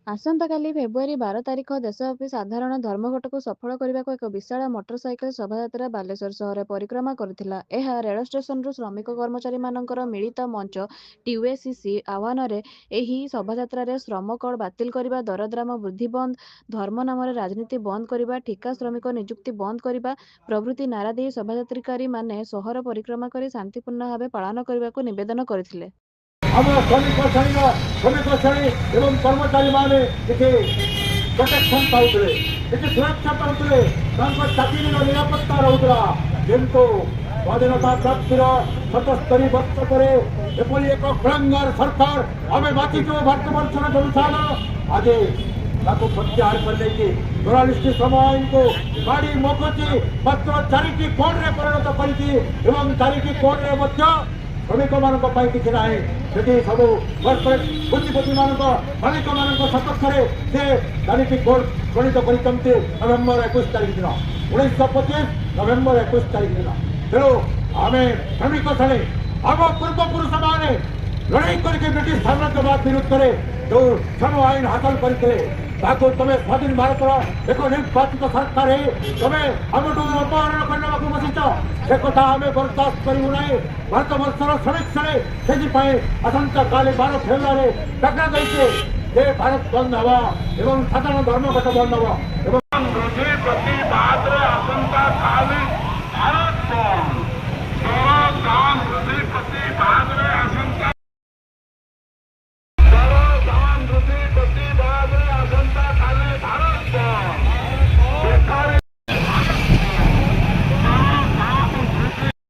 ଆସନ୍ତାକାଲି ଫେବୃଆରୀ 12 ତାରିଖ ଦେଶବ୍ୟାପୀ ସାଧାରଣ ଧର୍ମଘଟକୁ ସଫଳ କରିବାକୁ ଏକ ବିଶାଳ ମୋଟରସାଇକେଲ ଶୋଭାଯାତ୍ରା ବାଲେଶ୍ୱର ସହର ପରିକ୍ରମା କରିଥିଲା। ଏହା ରେଳ ଷ୍ଟେସନରୁ ଶ୍ରମିକ କର୍ମଚାରୀମାନଙ୍କର ମିଳିତ ମଞ୍ଚ TUACC ଆହ୍ୱାନରେ ଏହି ଶୋଭାଯାତ୍ରାରେ ଶ୍ରମ କୋଡ୍ ବାତିଲ କରିବା, ଦରଦାମ ବୃଦ୍ଧି ବନ୍ଦ, ଧର୍ମ ନାମରେ ରାଜନୀତି ବନ୍ଦ କରିବା, ଠିକା ଶ୍ରମିକ ନିଯୁକ୍ତି ବନ୍ଦ କରିବା ପ୍ରଭୃତି ନାରା ଦେଇ ଶୋଭାଯାତ୍ରୀକାରୀମାନେ ସହର ପରିକ୍ରମା କରି ଶାନ୍ତିପୂର୍ଣ୍ଣ ଭାବେ ପାଳନ କରିବାକୁ ନିବେଦନ କରିଥିଲେ। ଆମ ଶ୍ରମିକ ଶ୍ରେଣୀ ଏବଂ କର୍ମଚାରୀମାନେ କିଛି ପ୍ରୋଟେକ୍ସନ ପାଉଥିଲେ, କିଛି ସୁରକ୍ଷା ପାଉଥିଲେ, ତାଙ୍କ ଚାକିରିର ନିରାପତ୍ତା ରହୁଥିଲା। କିନ୍ତୁ ସ୍ୱାଧୀନତା ପ୍ରାପ୍ତିର 77 ବର୍ଷ ପରେ ଏପରି ଏକ କୁଳାଙ୍ଗାର ସରକାର ଆମେ ବାଛିଛୁ। ଭାରତବର୍ଷର ଜନସାଧାରଣ ଆଜି ତାକୁ ପ୍ରତ୍ୟାହାର କରିଦେଇଛି। 44ଟି ଶ୍ରମ ଆଇନକୁ ଗାଡ଼ି ମକଚି ମାତ୍ର 4ଟି କୋଡରେ ପରିଣତ କରିଛି ଏବଂ 4ଟି କୋଡରେ ମଧ୍ୟ ଶ୍ରମିକମାନଙ୍କ ପାଇଁ କିଛି ନାହିଁ। ସେଠି ସବୁ କର୍ପୋରେଟ ପୁଞ୍ଜିପତିମାନଙ୍କ ମାଲିକମାନଙ୍କ ସପକ୍ଷରେ ସେ 4ଟି କୋଡ୍ ପ୍ରଣୀତ କରିଛନ୍ତି ନଭେମ୍ବର 21 ତାରିଖ ଦିନ, 1925 ନଭେମ୍ବର 21 ତାରିଖ ଦିନ। ତେଣୁ ଆମେ ଶ୍ରମିକ ଶ୍ରେଣୀ ଆମ ପୂର୍ବପୁରୁଷମାନେ ଲଢ଼େଇ କରିକି ବ୍ରିଟିଶ ସାମ୍ରାଜ୍ୟବାଦ ବିରୁଦ୍ଧରେ ଯେଉଁ ଶ୍ରମ ଆଇନ ହାସଲ କରିଥିଲେ ତାକୁ ତମେ ସ୍ୱାଧୀନ ଭାରତର ଏକ ନିର୍ବାଚିତ ସରକାର ତମେ ଆମଠୁ ଅପହରଣ କରି ନେବାକୁ ବସିଛ। ସେ କଥା ଆମେ ବରଦାସ୍ତ କରିବୁ ନାହିଁ। ଭାରତବର୍ଷର ଶ୍ରମିକ ଶ୍ରେଣୀ ସେଥିପାଇଁ ଆସନ୍ତାକାଲି 12 ଫେବୃଆରୀ ଡାକରା ଦେଇছে যে ଭାରତ ବନ୍ଦ ହେବ ଏବଂ ସାଧାରଣ ଧର୍ମଘଟ ବନ୍ଦ ହେବ ଏବଂ ପ୍ରତିବାଦର